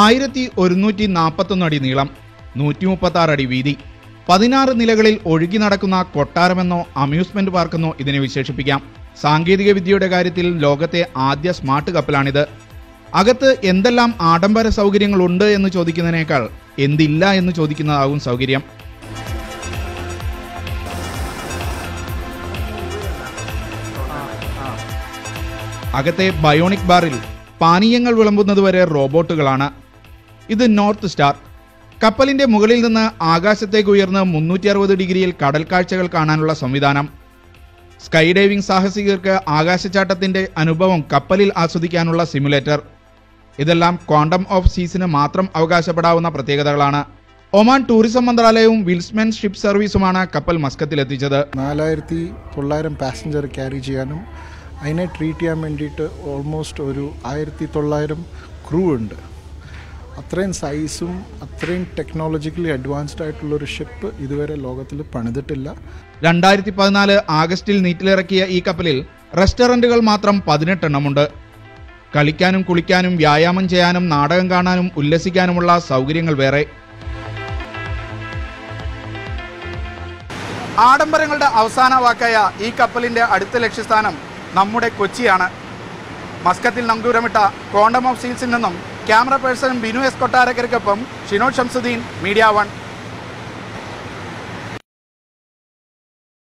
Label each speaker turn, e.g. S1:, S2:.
S1: 1141 അടി നീളം, 136 അടി വീതി, 16 നിലകളിൽ ഒഴുകി നടക്കുന്ന കൊട്ടാരമെന്നോ അമ്യൂസ്മെന്റ് പാർക്കെന്നോ ഇതിനെ വിശേഷിപ്പിക്കാം. സാങ്കേതിക വിദ്യയുടെ കാര്യത്തിൽ ലോകത്തെ ആദ്യ സ്മാർട്ട് കപ്പലാണിത്. അകത്ത് എന്തെല്ലാം ആഡംബര സൗകര്യങ്ങളുണ്ട് എന്ന് ചോദിക്കുന്നതിനേക്കാൾ എന്തില്ല എന്ന് ചോദിക്കുന്നതാകും സൗകര്യം. അകത്തെ ബയോണിക് ബാറിൽ പാനീയങ്ങൾ വിളമ്പുന്നതുവരെ റോബോട്ടുകളാണ്. ഇത് നോർത്ത് സ്റ്റാർ. കപ്പലിന്റെ മുകളിൽ നിന്ന് ആകാശത്തേക്ക് ഉയർന്ന് 360 ഡിഗ്രിയിൽ കടൽ കാഴ്ചകൾ കാണാനുള്ള സംവിധാനം. സ്കൈ ഡൈവിംഗ് സാഹസികർക്ക് ആകാശച്ചാട്ടത്തിന്റെ അനുഭവം കപ്പലിൽ ആസ്വദിക്കാനുള്ള സിമുലേറ്റർ. ഇതെല്ലാം ക്വാണ്ടം ഓഫ് സീസിന് മാത്രം അവകാശപ്പെടാവുന്ന പ്രത്യേകതകളാണ്. ഒമാൻ ടൂറിസം മന്ത്രാലയവും വിൽസ്മെൻ ഷിപ്പ് സർവീസുമാണ് കപ്പൽ മസ്കത്തിലെത്തിച്ചത്.
S2: 4900 പാസഞ്ചർ ക്യാരി ചെയ്യാനും അതിനെ ട്രീറ്റ് ചെയ്യാൻ വേണ്ടിയിട്ട് ഓൾമോസ്റ്റ് ഒരു 1900 ക്രൂ ഉണ്ട്. അത്രയും സൈസും അത്രയും ടെക്നോളജിക്കലി അഡ്വാൻസ്ഡ് ആയിട്ടുള്ളൊരു ഷിപ്പ് ഇതുവരെ ലോകത്തിൽ പണിതിട്ടില്ല.
S1: 2014 ആഗസ്റ്റിൽ നീറ്റിലിറക്കിയ ഈ കപ്പലിൽ റെസ്റ്റോറൻറ്റുകൾ മാത്രം 18 എണ്ണമുണ്ട്. കളിക്കാനും കുളിക്കാനും വ്യായാമം ചെയ്യാനും നാടകം കാണാനും ഉല്ലസിക്കാനുമുള്ള സൗകര്യങ്ങൾ വേറെ. ആഡംബരങ്ങളുടെ അവസാന വാക്കായ ഈ കപ്പലിന്റെ അടുത്ത ലക്ഷ്യസ്ഥാനം നമ്മുടെ കൊച്ചിയാണ്. മസ്കത്തിൽ നങ്കൂരമിട്ട ക്വാണ്ടം ഓഫ് സീൽസിൽ നിന്നും ക്യാമറ പേഴ്സൺ ബിനു എസ് കൊട്ടാരക്കരയ്ക്കൊപ്പം ഷിനോദ് ഷംസുദ്ദീൻ, മീഡിയ 1.